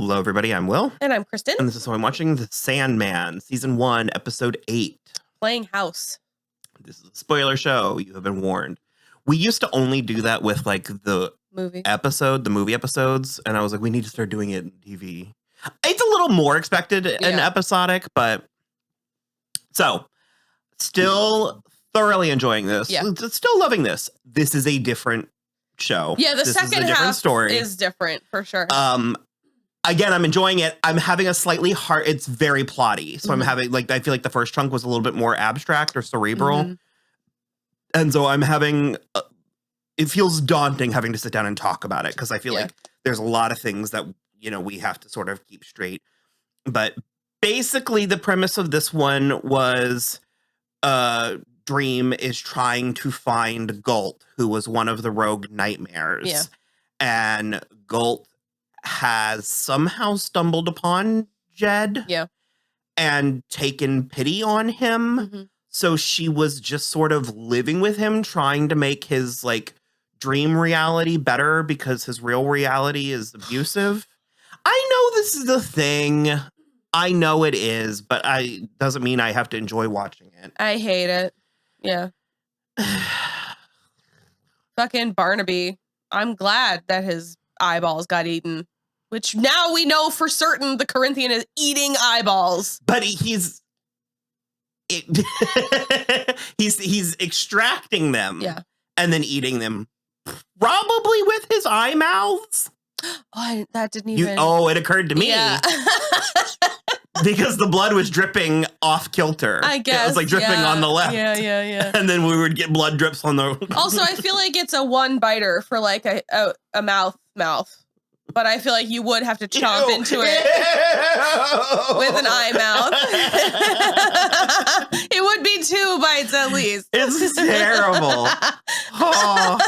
Hello, everybody. I'm Will. And I'm Kristen. And this is I'm watching The Sandman, Season 1, Episode 8. Playing house. This is a spoiler show. You have been warned. We used to only do that with, like, the movie episodes. And I was like, we need to start doing it in TV. It's a little more expected and episodic, but... So, still thoroughly enjoying this. Yeah. Still loving this. This is a different show. Yeah, the second half story. Is different, for sure. Again, I'm enjoying it. I'm having a slightly hard... It's very plotty. So I'm having, like, I feel like the first chunk was a little bit more abstract or cerebral. And so I'm having... it feels daunting having to sit down and talk about it because I feel like there's a lot of things that, you know, we have to sort of keep straight. But basically the premise of this one was Dream is trying to find Galt, who was one of the rogue nightmares. Yeah. And Galt has somehow stumbled upon Jed and taken pity on him. So she was just sort of living with him, trying to make his, like, dream reality better because his real reality is abusive. I know this is a thing. I know it is, but doesn't mean I have to enjoy watching it. I hate it. Yeah. Fucking Barnaby. I'm glad that his eyeballs got eaten, which now we know for certain the Corinthian is eating eyeballs. But he's extracting them and then eating them, probably with his eye mouths. Oh, that didn't even... it occurred to me. Yeah. Because the blood was dripping off kilter. I guess. It was like dripping on the left. Yeah. And then we would get blood drips on the... Also, I feel like it's a one biter for like a mouth. But I feel like you would have to chomp into it with an eye mouth. It would be 2 bites at least. It's terrible. Oh.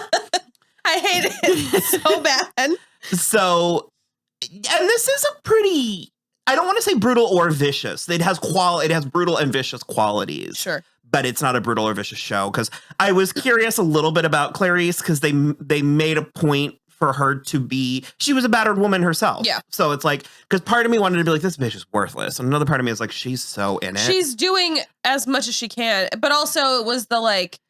I hate it so bad. So, and this is a pretty... I don't want to say brutal or vicious. It has brutal and vicious qualities. Sure. But it's not a brutal or vicious show. Because I was curious a little bit about Clarice because they made a point for her to be... She was a battered woman herself. Yeah. So it's like... Because part of me wanted to be like, this bitch is worthless. And another part of me is like, she's so in it. She's doing as much as she can. But also it was the like...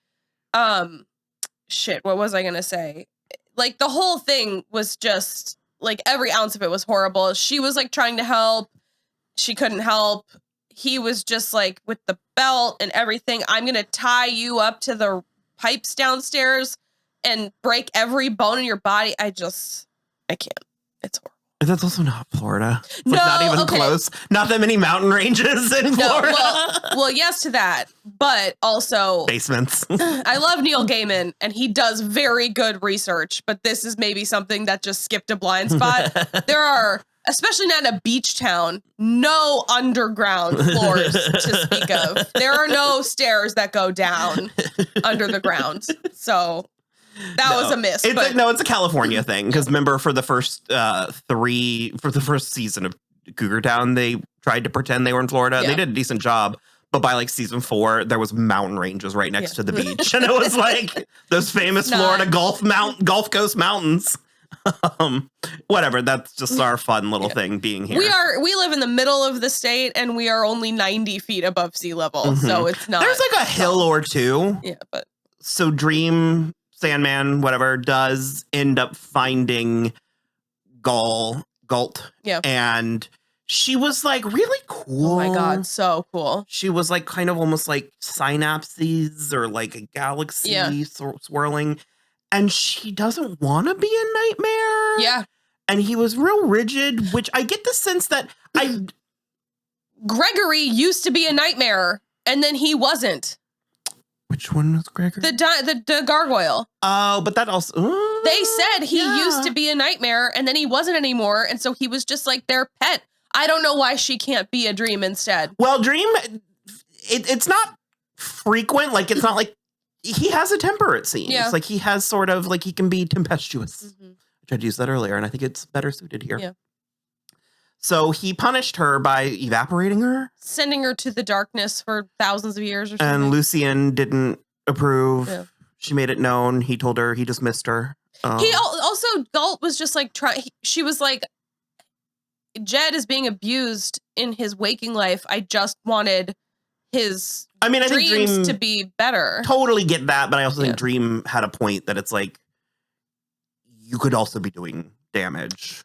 Shit, what was I going to say? Like the whole thing was just... Like, every ounce of it was horrible. She was, like, trying to help. She couldn't help. He was just, like, with the belt and everything. I'm going to tie you up to the pipes downstairs and break every bone in your body. I can't. It's horrible. That's also not Florida. It's not even close. Not that many mountain ranges in Florida. Well, yes to that. But also... Basements. I love Neil Gaiman, and he does very good research, but this is maybe something that just skipped a blind spot. There are, especially not in a beach town, no underground floors to speak of. There are no stairs that go down under the ground. So... That was a miss. It's a California thing. Because remember, for the first season of Cougar Town, they tried to pretend they were in Florida. Yeah. They did a decent job. But by like season 4, there was mountain ranges right next to the beach. And it was like those famous Florida Gulf Coast mountains. Whatever. That's just our fun little thing being here. We live in the middle of the state and we are only 90 feet above sea level. So it's not. There's like a hill or two. Yeah, but. So Dream... Sandman, whatever, does end up finding Galt. Yeah. And she was like really cool. Oh my God, so cool. She was like kind of almost like synapses or like a galaxy swirling. And she doesn't want to be a nightmare. Yeah. And he was real rigid, which I get the sense that Gregory used to be a nightmare and then he wasn't. Which one was Gregory? The gargoyle. Oh, but that also... they said he used to be a nightmare, and then he wasn't anymore, and so he was just like their pet. I don't know why she can't be a Dream instead. Well, Dream, it's not frequent. Like, it's not like... He has a temper, it seems. Yeah. Like, he has sort of... Like, he can be tempestuous. I tried to use that earlier, and I think it's better suited here. Yeah. So he punished her by evaporating her. Sending her to the darkness for thousands of years or something. And Lucien didn't approve. Yeah. She made it known. He told her he dismissed her. He also, Galt was just like, she was like, Jed is being abused in his waking life. I just wanted his I think dreams Dream to be better. Totally get that, but I also think Dream had a point that it's like you could also be doing damage.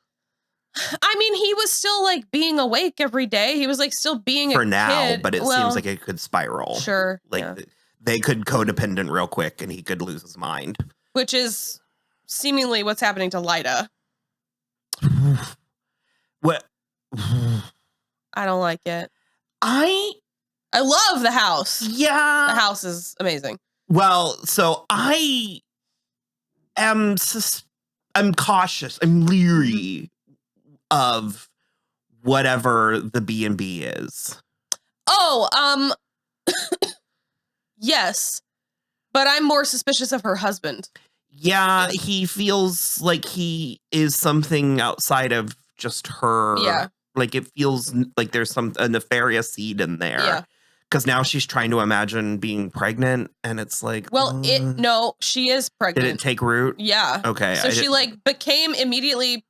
I mean, he was still like being awake every day. He was like still being for a now, kid. but it seems like it could spiral. Sure. Like they could codependent real quick and he could lose his mind. Which is seemingly what's happening to Lyda. What? I don't like it. I love the house. Yeah. The house is amazing. Well, so I am I'm cautious. I'm leery of whatever the B&B is. Oh, yes. But I'm more suspicious of her husband. Yeah, he feels like he is something outside of just her. Yeah. Like it feels like there's a nefarious seed in there. Yeah. Because now she's trying to imagine being pregnant, and it's like, well, no, she is pregnant. Did it take root? Yeah. Okay. So she like became immediately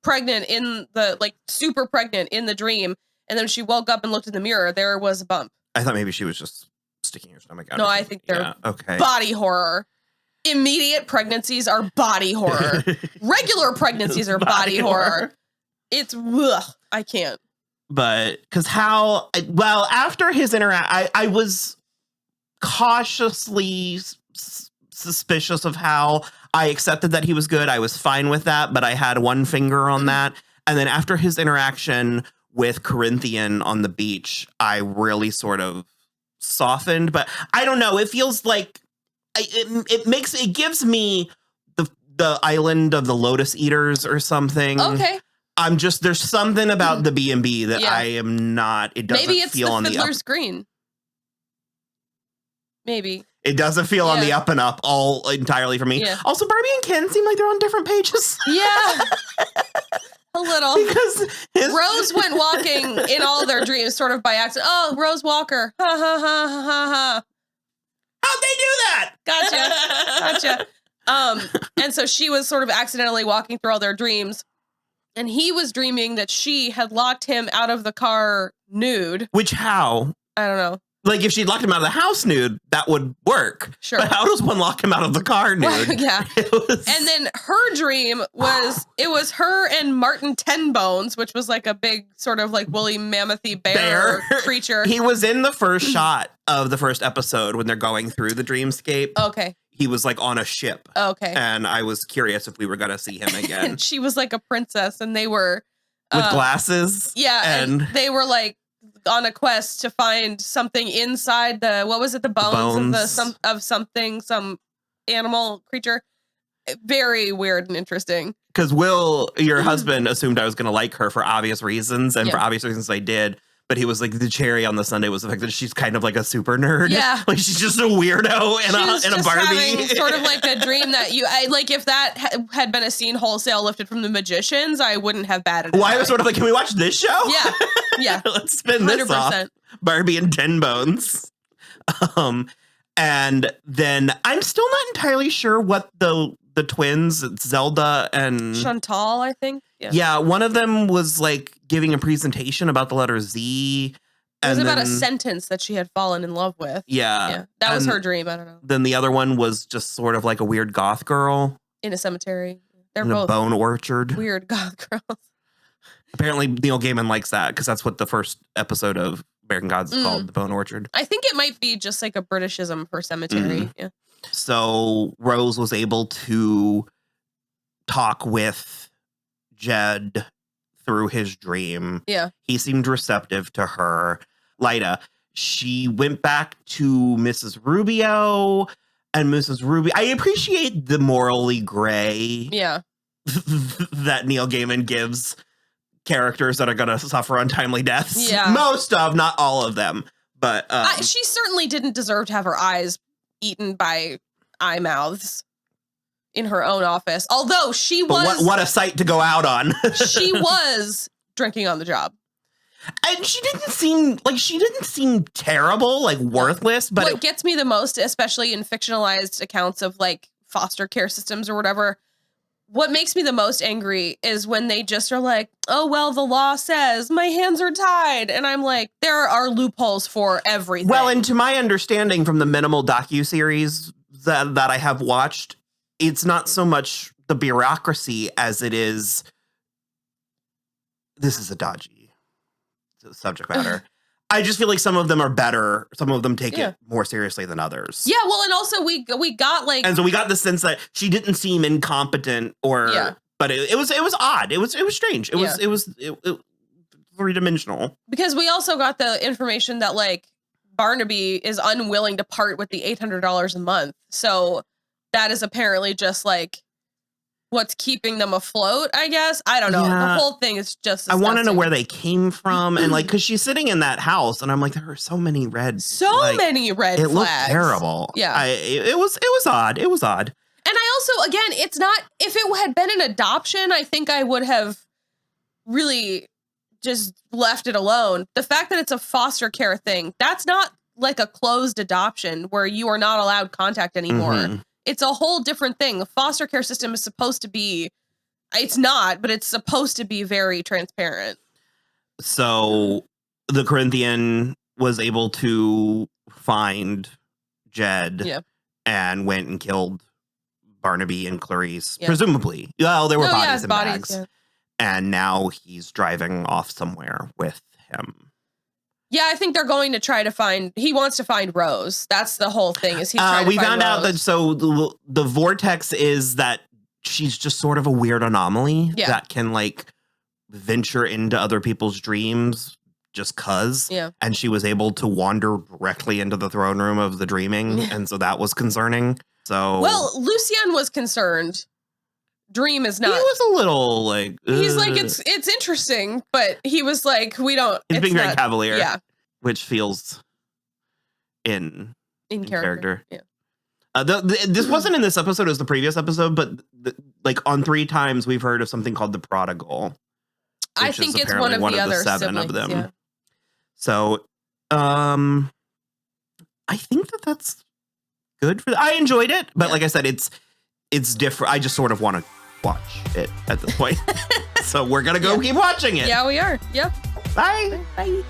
pregnant in the super pregnant in the dream, and then she woke up and looked in the mirror. There was a bump. I thought maybe she was just sticking her stomach out. No, I think they're body horror. Immediate pregnancies are body horror. Regular pregnancies are body horror. It's I can't. But because after his I was cautiously suspicious of how I accepted that he was good. I was fine with that, but I had one finger on that. And then after his interaction with Corinthian on the beach, I really sort of softened. But I don't know. It feels like it gives me the island of the Lotus Eaters or something. Okay. There's something about the B&B that I am not, it doesn't Maybe it's feel on the Fiddler's Green. Maybe. It doesn't feel on the up and up all entirely for me. Yeah. Also, Barbie and Ken seem like they're on different pages. Yeah. A little. Because Rose went walking in all their dreams sort of by accident. Oh, Rose Walker. Ha ha ha ha ha. How'd they do that? Gotcha. And so she was sort of accidentally walking through all their dreams. And he was dreaming that she had locked him out of the car nude. Which how? I don't know. Like if she'd locked him out of the house nude, that would work. Sure. But how does one lock him out of the car nude? Well, yeah. And then her dream was her and Martin Tenbones, which was like a big sort of like woolly mammothy bear creature. He was in the first shot of the first episode when they're going through the dreamscape. Okay. He was like on a ship. Okay. And I was curious if we were going to see him again. And she was like a princess and they were with glasses. Yeah. And they were like on a quest to find something inside the bones of some animal creature. Very weird and interesting. Because Will, your husband, assumed I was going to like her for obvious reasons, and for obvious reasons I did. But he was like, the cherry on the sundae was the fact that she's kind of like a super nerd. Yeah. Like she's just a weirdo and a Barbie. Having sort of like a dream that if that had been a scene wholesale lifted from The Magicians, I wouldn't have batted it. Well, I was sort of like, can we watch this show? Yeah. Yeah. Let's spin this 100%. Off. Barbie and Tenbones. And then I'm still not entirely sure what the twins, Zelda and Chantal, I think. Yeah, one of them was like giving a presentation about the letter Z. It was about a sentence that she had fallen in love with. Yeah. That was her dream. I don't know. Then the other one was just sort of like a weird goth girl. In a cemetery. They're in both a bone orchard. Weird goth girls. Apparently Neil Gaiman likes that because that's what the first episode of American Gods is called, The Bone Orchard. I think it might be just like a Britishism for cemetery. Yeah. So Rose was able to talk with Jed through his dream. Yeah. He seemed receptive to her. Lyda, she went back to Mrs. Rubio, and Mrs. Rubio, I appreciate the morally gray that Neil Gaiman gives characters that are going to suffer untimely deaths. Yeah. Most of, not all of them. But she certainly didn't deserve to have her eyes eaten by eye mouths in her own office. Although she was... What a sight to go out on. She was drinking on the job. And she didn't seem terrible, like worthless. But what gets me the most, especially in fictionalized accounts of like foster care systems or whatever, what makes me the most angry is when they just are like, oh, well, the law says my hands are tied. And I'm like, there are loopholes for everything. Well, and to my understanding from the minimal docuseries that I have watched, it's not so much the bureaucracy as it is, this is a dodgy subject matter. I just feel like some of them are better. Some of them take it more seriously than others. Yeah, well, and also we got like, and so we got the sense that she didn't seem incompetent but it was odd. It was strange. It was three-dimensional. Because we also got the information that like Barnaby is unwilling to part with the $800 a month. So that is apparently just like what's keeping them afloat, I guess. I don't know. Yeah. The whole thing is just disgusting. I want to know where they came from. And like, because she's sitting in that house and I'm like, there are so many red many red flags. It looked terrible. Yeah. It was odd. It was odd. And I also, again, it's not, if it had been an adoption, I think I would have really just left it alone. The fact that it's a foster care thing, that's not like a closed adoption where you are not allowed contact anymore. Mm-hmm. It's a whole different thing. The foster care system is supposed to be, it's not, but it's supposed to be very transparent. So the Corinthian was able to find Jed and went and killed Barnaby and Clarice, presumably. Well, there were bodies in bags. Yeah. And now he's driving off somewhere with him. Yeah, I think they're going to try to find, he wants to find Rose. That's the whole thing, is he's trying to we find found Rose. out that, so the vortex is that she's just sort of a weird anomaly that can like venture into other people's dreams just cause. Yeah. And she was able to wander directly into the throne room of the dreaming. And so that was concerning. So, well, Lucien was concerned. Dream is not. He was a little like, he's like, it's interesting, but he was like, we don't. He's being very cavalier. Yeah. Which feels in character. Yeah. This wasn't in this episode, it was the previous episode, but like on 3 times we've heard of something called the prodigal. I think it's one of the other 7 siblings, of them. Yeah. So, I think that's good for I enjoyed it, but like I said, it's different. I just sort of want to watch it at this point. So we're going to go keep watching it. Yeah, we are. Yep. Bye. Bye.